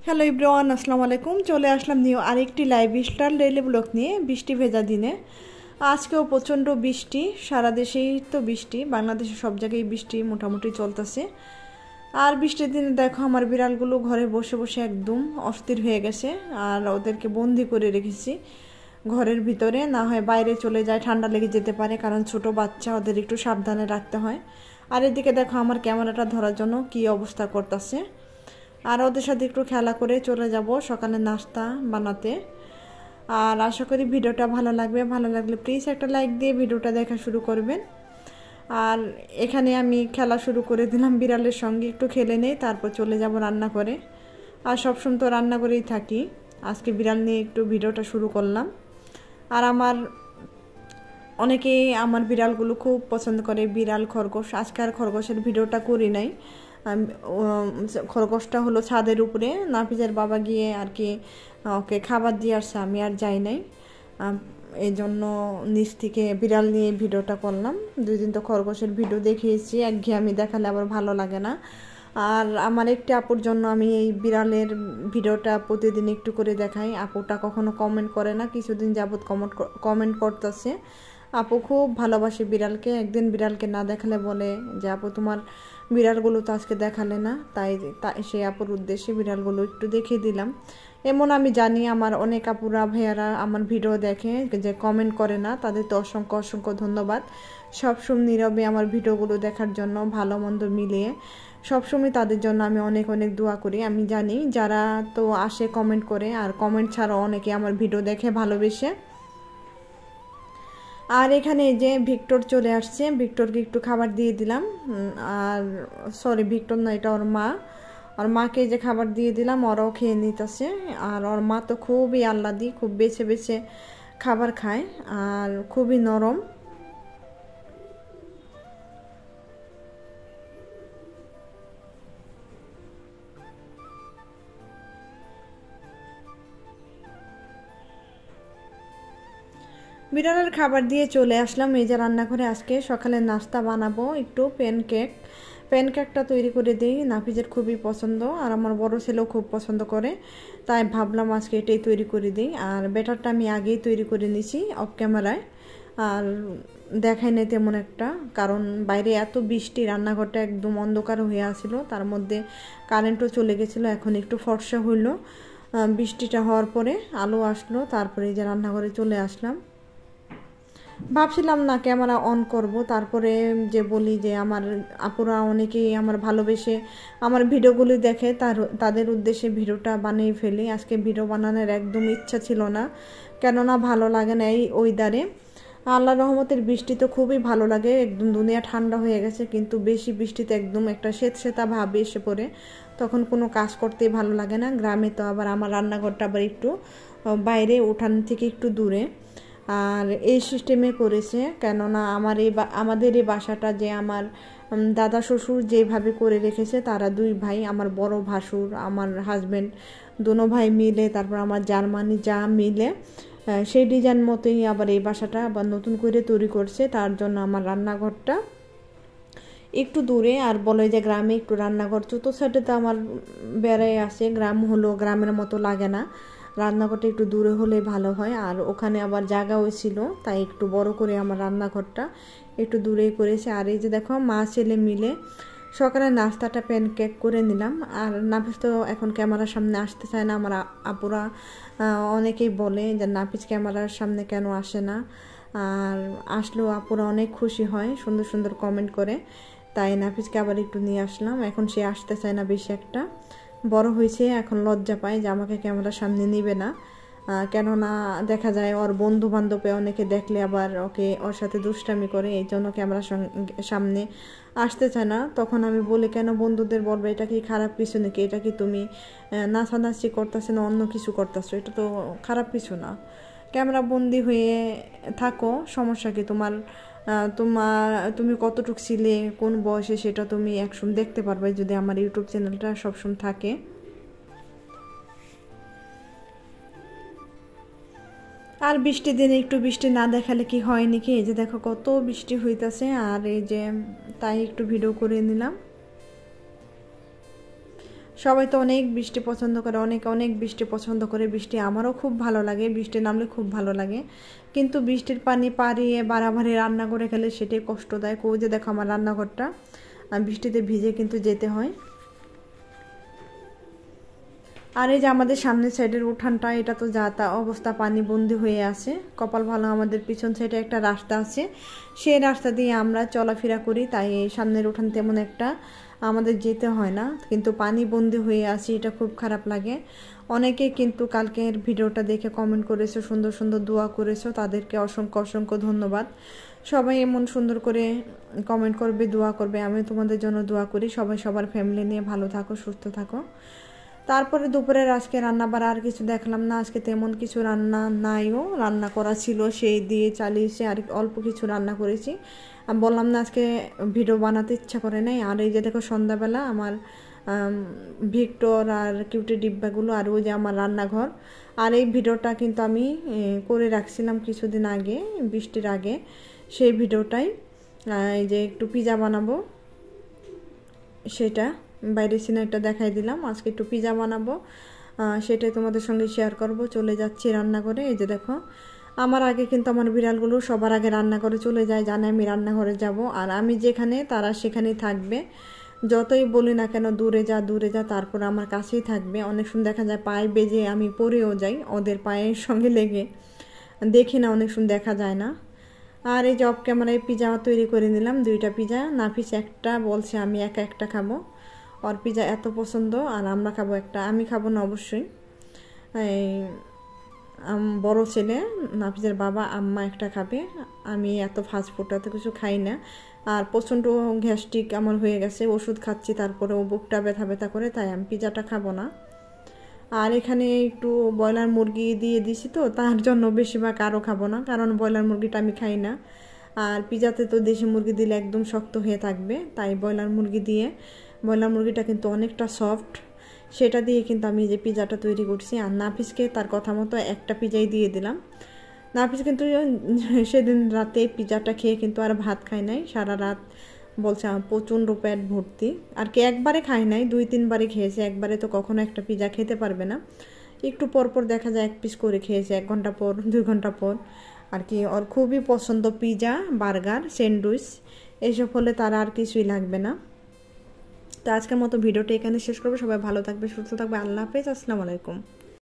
Hello everyone, আসসালামু আলাইকুম। চলে আসলাম নিউ আরেকটি লাইভ স্টাইল ডেইলি ব্লগ নিয়ে। বৃষ্টি ভেজা দিনে আজকেও প্রচণ্ড বৃষ্টি, সারা দেশেই তো বৃষ্টি, বাংলাদেশে সব জায়গায় বৃষ্টি মোটামুটি চলতেছে। আর বৃষ্টির দিনে দেখো আমার বিড়ালগুলো ঘরে বসে বসে একদম অস্থির হয়ে গেছে। আর ওদেরকে বন্দি করে রেখেছি ঘরের ভিতরে, না হয় বাইরে চলে যায়, ঠান্ডা লেগে যেতে পারে, কারণ ছোট বাচ্চা, ওদের একটু সাবধানে রাখতে হয়। আর এদিকে দেখো আমার ক্যামেরাটা ধরার জন্য কি অবস্থা করতেছে। আর ওদের সাথে একটু খেলা করে চলে যাব সকালে নাস্তা বানাতে। আর আশা করি ভিডিওটা ভালো লাগবে। ভালো লাগলে প্লিজ একটা লাইক দিয়ে ভিডিওটা দেখা শুরু করবেন। আর এখানে আমি খেলা শুরু করে দিলাম বিড়ালের সঙ্গে, একটু খেলে নেই, তারপর চলে যাব রান্না করে। আর সবসময় তো রান্না করেই থাকি, আজকে বিড়াল নিয়ে একটু ভিডিওটা শুরু করলাম। আর অনেকেই আমার বিড়ালগুলো খুব পছন্দ করে, বিড়াল, খরগোশ। আজকে আর খরগোশের ভিডিওটা করি নাই। খরগোশটা হলো ছাদের উপরে, নাফিজের বাবা গিয়ে আর কি ওকে খাবার দিয়ে আসছে, আমি আর যাই নাই। এই জন্য নিচ থেকে বিড়াল নিয়ে ভিডিওটা করলাম। 2 দিন তো খরগোশের ভিডিও দেখিয়েছি, একঘেয়েমি দেখালে আবার ভালো লাগে না। আর আমার একটি আপুর জন্য আমি এই বিড়ালের ভিডিওটা প্রতিদিন একটু করে দেখাই। আপুটা কখনো কমেন্ট করে না, কিছুদিন যাবৎ কমেন্ট করতেছে। আপু খুব ভালোবাসে বিড়ালকে, একদিন বিড়ালকে না দেখালে বলে যে আপু তোমার বিড়ালগুলো তো আজকে দেখালে না, তাই সেই আপুর উদ্দেশ্যে বিড়ালগুলো একটু দেখিয়ে দিলাম। এমন আমি জানি আমার অনেক আপুরা ভাইয়ারা আমার ভিডিও দেখে, যে কমেন্ট করে না, তাদের তো অসংখ্য অসংখ্য ধন্যবাদ। সবসময় নীরবে আমার ভিডিওগুলো দেখার জন্য, ভালো মন্দ মিলিয়ে সবসময় তাদের জন্য আমি অনেক অনেক দোয়া করি। আমি জানি যারা তো আসে কমেন্ট করে, আর কমেন্ট ছাড়াও অনেকে আমার ভিডিও দেখে ভালোবেসে। আর এখানে যে ভিক্টর চলে আসছে, ভিক্টরকে একটু খাবার দিয়ে দিলাম। আর সরি, ভিক্টর না, এটা ওর মা। ওর মাকে যে খাবার দিয়ে দিলাম, ওরাও খেয়ে নিতেছে। আর ওর মা তো খুবই আহ্লাদি, খুব বেছে বেছে খাবার খায়, আর খুবই নরম। বিড়ালের খাবার দিয়ে চলে আসলাম এই যে রান্নাঘরে। আজকে সকালে নাস্তা বানাবো একটু প্যানকেকটা তৈরি করে দিই, নাফিজের খুবই পছন্দ, আর আমার বড় ছেলেও খুব পছন্দ করে, তাই ভাবলাম আজকে এটাই তৈরি করে দিই। আর ব্যাটারটা আমি আগেই তৈরি করে নিছি অফ ক্যামেরায়, আর দেখাই নেই তেমন একটা, কারণ বাইরে এত বৃষ্টি, রান্নাঘরটা একদম অন্ধকার হয়ে আসছিল, তার মধ্যে কারেন্টও চলে গেছিলো। এখন একটু ফর্সা হইলো বৃষ্টিটা হওয়ার পরে, আলো আসলো, তারপরে এই যে রান্নাঘরে চলে আসলাম। ভাবছিলাম না ক্যামেরা অন করব, তারপরে যে বলি যে আমার আপুরা অনেকেই আমার ভালোবেসে আমার ভিডিওগুলি দেখে, তাদের উদ্দেশ্যে ভিডিওটা বানিয়ে ফেলি। আজকে ভিডিও বানানোর একদম ইচ্ছা ছিল না, কেননা ভালো লাগে না এই ওয়েদারে। আল্লাহর রহমতের বৃষ্টি তো খুবই ভালো লাগে, একদম দুনিয়া ঠান্ডা হয়ে গেছে, কিন্তু বেশি বৃষ্টিতে একদম একটা স্যাঁতস্যাঁতা ভাব এসে পড়ে, তখন কোনো কাজ করতেই ভালো লাগে না। গ্রামে তো আবার আমার রান্নাঘরটা আবার একটু বাইরে, উঠান থেকে একটু দূরে, আর এই সিস্টেমে করেছে, কেননা আমাদের এই বাসাটা যে আমার দাদা শ্বশুর যেভাবে করে রেখেছে, তারা 2 ভাই, আমার বড় ভাসুর, আমার হাজব্যান্ড, দুনো ভাই মিলে, তারপর আমার জার্মানি যা মিলে সেই ডিজাইন মতোই আবার এই বাসাটা আবার নতুন করে তৈরি করছে। তার জন্য আমার রান্নাঘরটা একটু দূরে, আর বলে যে গ্রামে একটু রান্নাঘর চতুর্থ সাইডে তো আমার বেড়াই আসে, গ্রাম হলো গ্রামের মতো লাগে না, রান্নাঘরটা একটু দূরে হলে ভালো হয়। আর ওখানে আবার জায়গাও ছিল, তাই একটু বড় করে আমার রান্নাঘরটা একটু দূরেই করেছে। আর এই যে দেখো মা ছেলে মিলে সকালে নাস্তাটা প্যানকেক করে নিলাম। আর নাফিস তো এখন ক্যামেরার সামনে আসতে চায় না, আমার আপুরা অনেকেই বলে যে নাফিস ক্যামেরার সামনে কেন আসে না, আর আসলেও আপুরা অনেক খুশি হয়, সুন্দর সুন্দর কমেন্ট করে, তাই নাফিসকে আবার একটু নিয়ে আসলাম। এখন সে আসতে চায় না বেশি একটা, বড় হয়েছে, এখন লজ্জা পায় যে আমাকে ক্যামেরার সামনে নিবে না, কেননা দেখা যায় ওর বন্ধু বান্ধবে অনেকে দেখলে আবার ওর সাথে দুষ্টামি করে, এই জন্য ক্যামেরার সামনে আসতে চায় না। তখন আমি বলি কেন বন্ধুদের বলবে, এটা কি খারাপ কিছু নাকি, এটা কি তুমি নাচানাচি করতেছো না অন্য কিছু করতেছো, এটা তো খারাপ কিছু না, ক্যামেরা বন্দি হয়ে থাকো, সমস্যা কি তোমার, তুমি কতটুকু ছিলে, কোন বয়সে, সেটা তুমি একসময় দেখতে পারবে যদি আমার ইউটিউব চ্যানেলটা সবসময় থাকে। আর বৃষ্টির দিনে একটু বৃষ্টি না দেখালে কি হয় নাকি, এই যে দেখো কত বৃষ্টি হইতাছে, আর এই যে তাই একটু ভিডিও করে নিলাম। সবাই তো অনেক বৃষ্টি পছন্দ করে, অনেকে অনেক বৃষ্টি পছন্দ করে। বৃষ্টি আমারও খুব ভালো লাগে, বৃষ্টি নামলে খুব ভালো লাগে, কিন্তু বৃষ্টির পানি পাড়িয়ে বাড়াবাড়ি রান্না করে খেলে সেটাই কষ্টদায়ক। ওই যে দেখো আমার রান্নাঘরটা বৃষ্টিতে ভিজে কিন্তু যেতে হয়। আর এই যে আমাদের সামনের সাইডের উঠানটা, এটা তো যা তা অবস্থা, পানি বন্দি হয়ে আছে। কপাল ভালো আমাদের পিছন সাইডে একটা রাস্তা আছে, সেই রাস্তা দিয়ে আমরা চলাফেরা করি, তাই এই সামনের উঠান তেমন একটা আমাদের যেতে হয় না, কিন্তু পানি বন্দি হয়ে আছে, এটা খুব খারাপ লাগে। অনেকে কিন্তু কালকের ভিডিওটা দেখে কমেন্ট করেছো, সুন্দর সুন্দর দোয়া করেছো, তাদেরকে অসংখ্য অসংখ্য ধন্যবাদ। সবাই এমন সুন্দর করে কমেন্ট করবে, দোয়া করবে, আমি তোমাদের জন্য দোয়া করি। সবাই সবার ফ্যামিলি নিয়ে ভালো থাকো, সুস্থ থাকো। তারপরে দুপুরের আজকে রান্না বাড়া আর কিছু দেখলাম না, আজকে তেমন কিছু রান্না নাইও, রান্না করা ছিল সেই দিয়ে চালিয়েছি, আর অল্প কিছু রান্না করেছি। আমি বললাম না আজকে ভিডিও বানাতে ইচ্ছা করে নাই। আর এই যে দেখো সন্ধ্যাবেলা আমার ভিক্টর আর কিউটি ডিব্বাগুলো, আর ওই যে আমার রান্নাঘর। আর এই ভিডিওটা কিন্তু আমি করে রাখছিলাম কিছুদিন আগে, বৃষ্টির আগে, সেই ভিডিওটাই এই যে একটু পিজা বানাবো সেটা বাইরের সিনারিটা দেখাই দিলাম। আজকে একটু পিজা বানাবো, সেটাই তোমাদের সঙ্গে শেয়ার করব। চলে যাচ্ছি রান্নাঘরে। এই যে দেখো আমার আগে কিন্তু আমার বিড়ালগুলো সবার আগে রান্নাঘরে চলে যায়, জানে আমি রান্নাঘরে যাব, আর আমি যেখানে তারা সেখানেই থাকবে। যতই বলি না কেন দূরে যা দূরে যা, তারপর আমার কাছেই থাকবে। অনেক সময় দেখা যায় পায়ে বেজে আমি পড়েও যাই, ওদের পায়ের সঙ্গে লেগে দেখি না, অনেক সময় দেখা যায় না। আর এই যে অফ ক্যামেরায় পিজা তৈরি করে নিলাম, 2টা পিজা। নাফিস একটা বলছে আমি একা একটা খাবো, ওর পিজা এত পছন্দ, আর আমরা খাবো একটা, আমি খাবো না অবশ্যই। এই বড় ছেলে নাফিসের বাবা আম্মা একটা খাবে, আমি এত ফাস্ট ফুড এত কিছু খাই না। আর প্রচণ্ড গ্যাস্ট্রিক আমার হয়ে গেছে, ওষুধ খাচ্ছি, তারপরেও বুকটা ব্যথা ব্যথা করে, তাই আমি পিজাটা খাবো না। আর এখানে একটু ব্রয়লার মুরগি দিয়ে দিছি, তো তার জন্য বেশিরভাগ আরও খাবো না, কারণ ব্রয়লার মুরগিটা আমি খাই না। আর পিজাতে তো দেশি মুরগি দিলে একদম শক্ত হয়ে থাকবে, তাই ব্রয়লার মুরগি দিয়ে, ব্রয়লার মুরগিটা কিন্তু অনেকটা সফট, সেটা দিয়ে কিন্তু আমি যে পিজাটা তৈরি করছি। আর নাফিসকে তার কথা মতো একটা পিজাই দিয়ে দিলাম। নাফিস কিন্তু সেদিন রাতে পিজাটা খেয়ে কিন্তু আর ভাত খায় নাই, সারা রাত বলছে আমার প্রচণ্ড পেট ভর্তি। আর কি একবারে খায় নাই, 2-3বারে খেয়েছে, একবারে তো কখনো একটা পিজা খেতে পারবে না, একটু পরপর দেখা যায় 1 পিস করে খেয়েছে, 1 ঘন্টা পর 2 ঘন্টা পর। আর কি ওর খুবই পছন্দ পিজা, বার্গার, স্যান্ডউইচ, এইসব হলে তার আর কিছুই লাগবে না। তো আজকের মতো ভিডিওটা এখানে শেষ করবো। সবাই ভালো থাকবে, সুস্থ থাকবে, আল্লাহ হাফেজ, আসসালামু আলাইকুম।